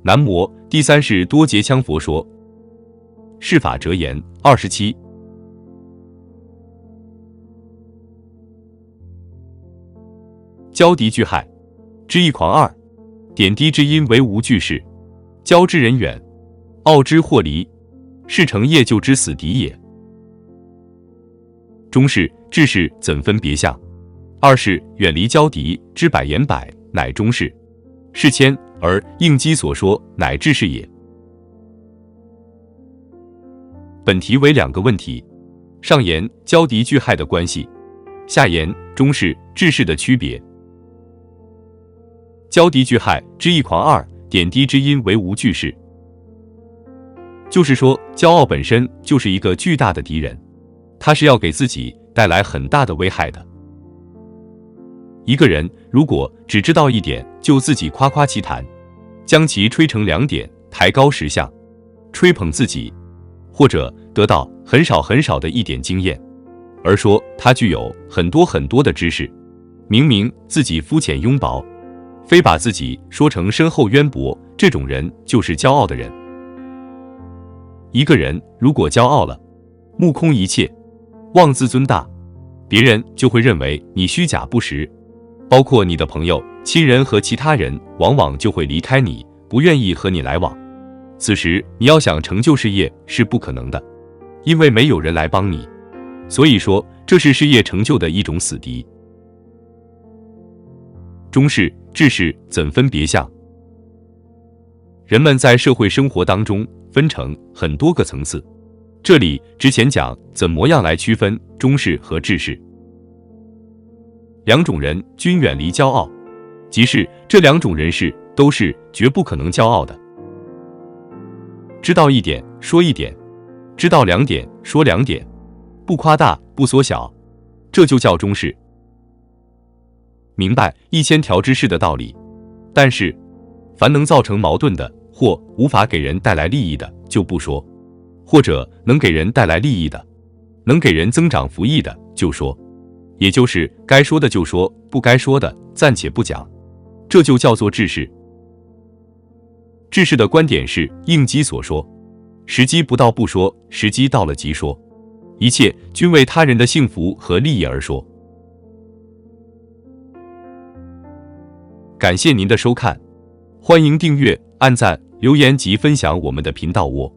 南摩第三世多杰羌佛说。释法折言27。骄敌惧害之意狂二，点滴之因为无惧事，骄之人远，傲之或离，是成业就之死敌也。中士、智士怎分别相？二是远离骄敌之百言百，乃中士。是谦而应机所说，乃智士也。本题为两个问题，上言骄敌惧害的关系，下言中士、智士的区别。骄敌惧害之意狂二，点滴之因为无惧事。就是说，骄傲本身就是一个巨大的敌人，它是要给自己带来很大的危害的。一个人如果只知道一点就自己夸夸其谈，将其吹成2点，抬高10项，吹捧自己，或者得到很少很少的一点经验，而说他具有很多很多的知识，明明自己肤浅庸薄，非把自己说成深厚渊博，这种人就是骄傲的人。一个人如果骄傲了，目空一切，妄自尊大，别人就会认为你虚假不实，包括你的朋友、亲人和其他人，往往就会离开你，不愿意和你来往。此时你要想成就事业是不可能的，因为没有人来帮你，所以说这是事业成就的一种死敌。中士、智士怎分别相？人们在社会生活当中分成很多个层次，这里之前讲怎么样来区分中士和智士。两种人均远离骄傲，即是这两种人士都是绝不可能骄傲的。知道一点说一点，知道2点说2点，不夸大不缩小，这就叫中士。明白1000条之事的道理，但是凡能造成矛盾的或无法给人带来利益的就不说，或者能给人带来利益的，能给人增长福益的就说，也就是该说的就说，不该说的暂且不讲，这就叫做智士。智士的观点是应机所说，时机不到不说，时机到了即说，一切均为他人的幸福和利益而说。感谢您的收看，欢迎订阅、按赞、留言及分享我们的频道哦。